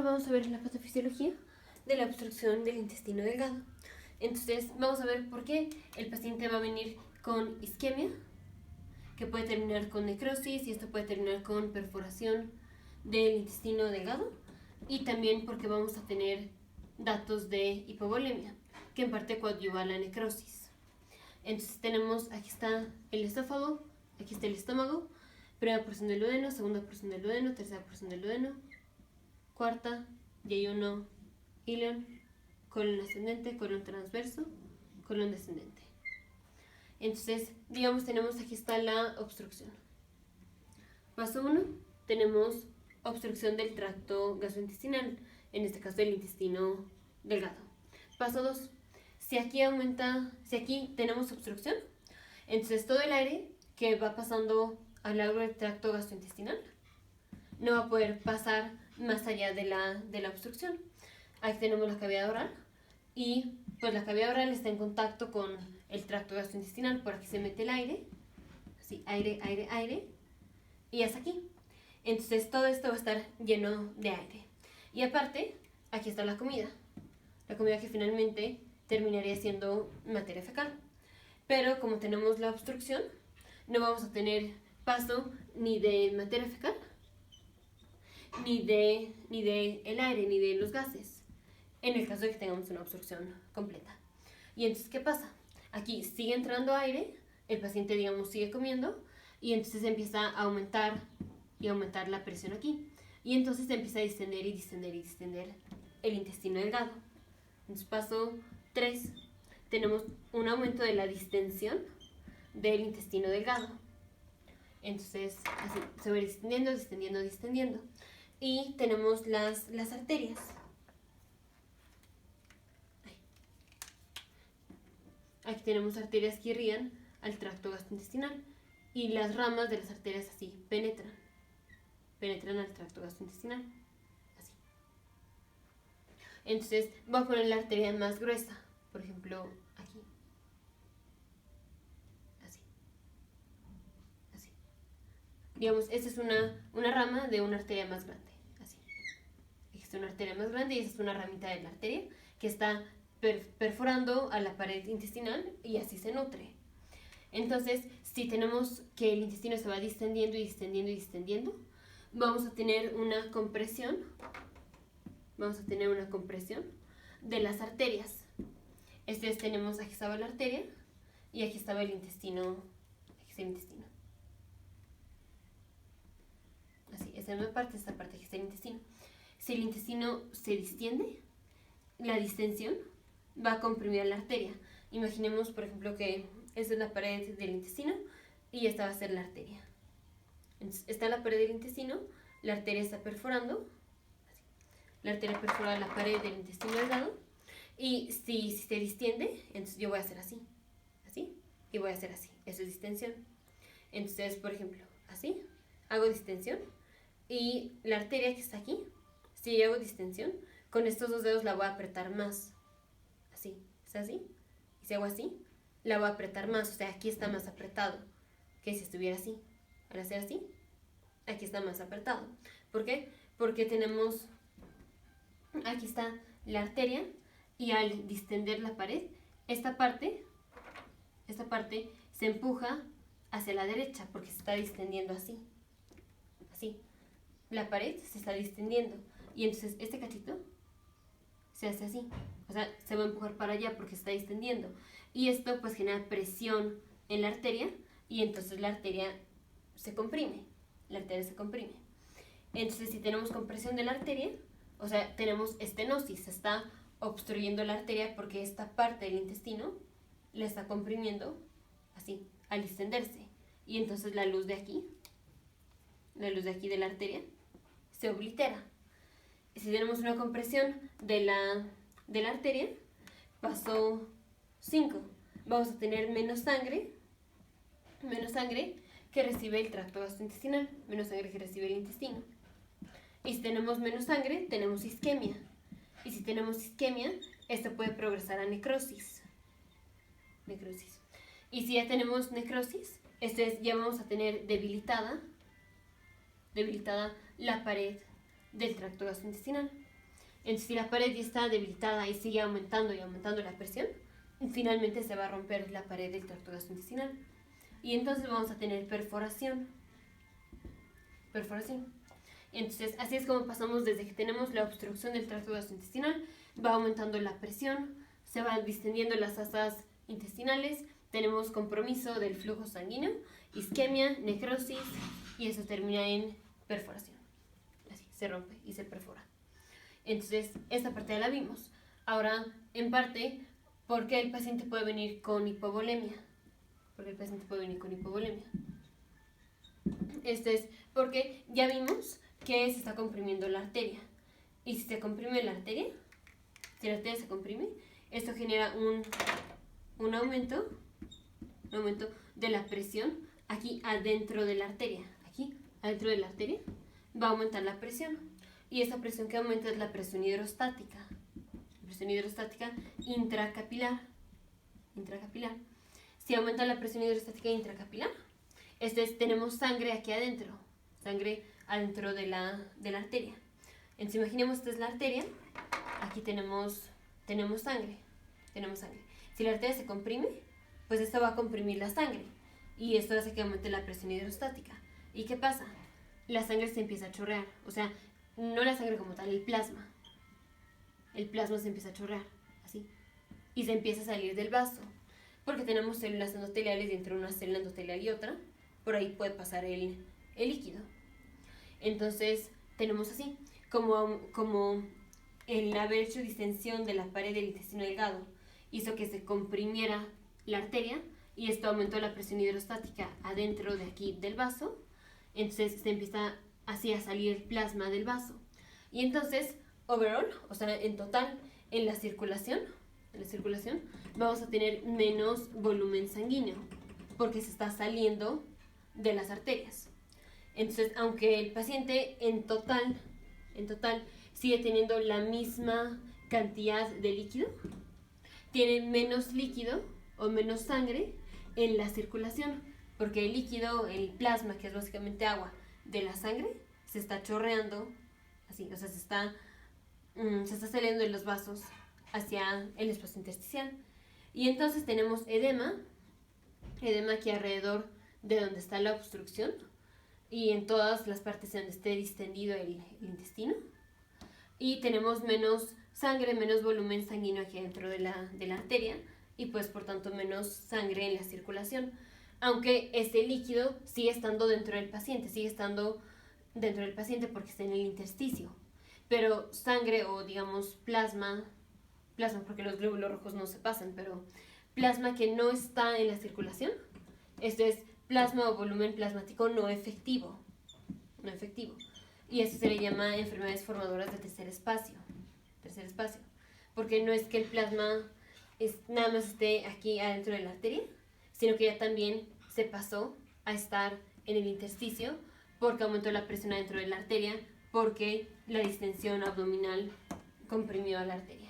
ahora vamos a ver la patofisiología de la obstrucción del intestino delgado. Entonces vamos a ver por qué el paciente va a venir con isquemia, que puede terminar con necrosis y esto puede terminar con perforación del intestino delgado, y también porque vamos a tener datos de hipovolemia, que en parte coadyuva a la necrosis. Entonces tenemos, aquí está el esófago, aquí está el estómago, primera porción del duodeno, segunda porción del duodeno, tercera porción del duodeno, cuarta, yeyuno, ilion, colon ascendente, colon transverso, colon descendente. Entonces, digamos, tenemos aquí está la obstrucción. Paso 1, tenemos obstrucción del tracto gastrointestinal, en este caso del intestino delgado. Paso 2, si aquí tenemos obstrucción, entonces todo el aire que va pasando a lo largo del tracto gastrointestinal no va a poder pasar más allá de la obstrucción. Aquí tenemos la cavidad oral y pues la cavidad oral está en contacto con el tracto gastrointestinal. Por aquí se mete el aire, así, aire, aire, aire, y hasta aquí. Entonces todo esto va a estar lleno de aire. Y aparte, aquí está la comida que finalmente terminaría siendo materia fecal. Pero como tenemos la obstrucción, no vamos a tener paso ni de materia fecal, ni de el aire, ni de los gases, en el caso de que tengamos una obstrucción completa. Y entonces, ¿qué pasa? Aquí sigue entrando aire, el paciente, digamos, sigue comiendo, y entonces empieza a aumentar y aumentar la presión aquí. Y entonces empieza a distender y distender y distender el intestino delgado. Entonces, paso 3, tenemos un aumento de la distensión del intestino delgado. Entonces, así se va distendiendo, distendiendo, distendiendo. Y tenemos las arterias. Aquí tenemos arterias que irrían al tracto gastrointestinal y las ramas de las arterias así penetran al tracto gastrointestinal, así. Entonces voy a poner la arteria más gruesa, por ejemplo aquí, así, así. Digamos, esta es una rama de una arteria más grande, así. Esta es una arteria más grande y esta es una ramita de la arteria que está perforando a la pared intestinal y así se nutre. Entonces, si tenemos que el intestino se va distendiendo y distendiendo y distendiendo, vamos a tener una compresión de las arterias. Entonces tenemos, aquí estaba la arteria y aquí estaba el intestino, aquí está el intestino. Así, esta parte, aquí está el intestino. Si el intestino se distiende, la distensión va a comprimir a la arteria. Imaginemos, por ejemplo, que esta es la pared del intestino y esta va a ser la arteria. Entonces, está la pared del intestino, la arteria está perforando, así. La arteria perfora la pared del intestino delgado, y si se distiende, entonces yo voy a hacer así, así, y voy a hacer así. Eso es distensión. Entonces, por ejemplo, así, hago distensión, y la arteria que está aquí, si yo hago distensión, con estos dos dedos la voy a apretar más, así, ¿está así? Y si hago así, la voy a apretar más, o sea, aquí está más apretado que si estuviera así. Al hacer así, aquí está más apretado. ¿Por qué? Porque tenemos, aquí está la arteria, y al distender la pared, esta parte se empuja hacia la derecha porque se está distendiendo así, así. La pared se está distendiendo y entonces este cachito se hace así, o sea, se va a empujar para allá porque se está distendiendo, y esto pues genera presión en la arteria y entonces la arteria se comprime, Entonces, si tenemos compresión de la arteria, o sea, tenemos estenosis, se está obstruyendo la arteria porque esta parte del intestino la está comprimiendo así, al distenderse, y entonces la luz de aquí de la arteria se oblitera. Si tenemos una compresión de la arteria, paso 5, vamos a tener menos sangre que recibe el tracto gastrointestinal, menos sangre que recibe el intestino. Y si tenemos menos sangre, tenemos isquemia. Y si tenemos isquemia, esto puede progresar a necrosis. Y si ya tenemos necrosis, ya vamos a tener debilitada la pared del tracto gastrointestinal. Entonces, si la pared ya está debilitada y sigue aumentando y aumentando la presión, finalmente se va a romper la pared del tracto gastrointestinal. Y entonces vamos a tener perforación. Entonces, así es como pasamos desde que tenemos la obstrucción del tracto gastrointestinal, va aumentando la presión, se van distendiendo las asas intestinales, tenemos compromiso del flujo sanguíneo, isquemia, necrosis, y eso termina en perforación. Así, se rompe y se perfora. Entonces, esta parte ya la vimos. Ahora, en parte, ¿por qué el paciente puede venir con hipovolemia? Esto es porque ya vimos que se está comprimiendo la arteria. Y si se comprime la arteria, si la arteria se comprime, esto genera un aumento de la presión aquí adentro de la arteria. Aquí adentro de la arteria va a aumentar la presión. Y esa presión que aumenta es la presión hidrostática. La presión hidrostática intracapilar. Si aumenta la presión hidrostática intracapilar, tenemos sangre aquí adentro. Sangre adentro de la arteria. Entonces imaginemos esta es la arteria. Aquí tenemos sangre. Si la arteria se comprime, pues esto va a comprimir la sangre. Y esto hace que aumente la presión hidrostática. ¿Y qué pasa? La sangre se empieza a chorrear. O sea, no la sangre como tal, el plasma. El plasma se empieza a chorrear, así. Y se empieza a salir del vaso. Porque tenemos células endoteliales y entre una célula endotelial y otra, por ahí puede pasar el líquido. Entonces, tenemos así, como el haber hecho distensión de la pared del intestino delgado hizo que se comprimiera la arteria y esto aumentó la presión hidrostática adentro de aquí del vaso, entonces se empieza así a salir el plasma del vaso. Y entonces, overall, o sea, en total, en la circulación, vamos a tener menos volumen sanguíneo porque se está saliendo de las arterias. Entonces, aunque el paciente en total sigue teniendo la misma cantidad de líquido, tiene menos líquido o menos sangre en la circulación, porque el líquido, el plasma, que es básicamente agua de la sangre, se está chorreando, así, o sea, se está saliendo de los vasos hacia el espacio intersticial. Y entonces tenemos edema aquí alrededor de donde está la obstrucción y en todas las partes donde esté distendido el intestino. Y tenemos menos sangre, menos volumen sanguíneo aquí dentro de la arteria y pues por tanto menos sangre en la circulación. Aunque este líquido sigue estando dentro del paciente, porque está en el intersticio. Pero sangre o digamos plasma porque los glóbulos rojos no se pasan, pero plasma que no está en la circulación, esto es plasma o volumen plasmático no efectivo. Y eso se le llama enfermedades formadoras de tercer espacio, porque no es que el plasma nada más esté aquí adentro de la arteria, sino que ya también se pasó a estar en el intersticio porque aumentó la presión adentro de la arteria, porque la distensión abdominal comprimió a la arteria.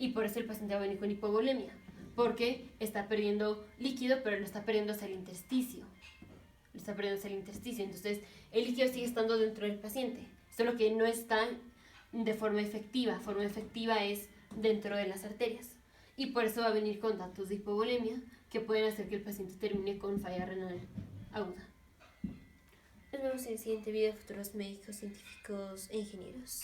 Y por eso el paciente va a venir con hipovolemia, porque está perdiendo líquido, pero lo está perdiendo hacia el intersticio. Entonces, el líquido sigue estando dentro del paciente, solo que no está de forma efectiva. Forma efectiva es dentro de las arterias. Y por eso va a venir con datos de hipovolemia que pueden hacer que el paciente termine con falla renal aguda. Nos vemos en el siguiente video, futuros médicos, científicos e ingenieros.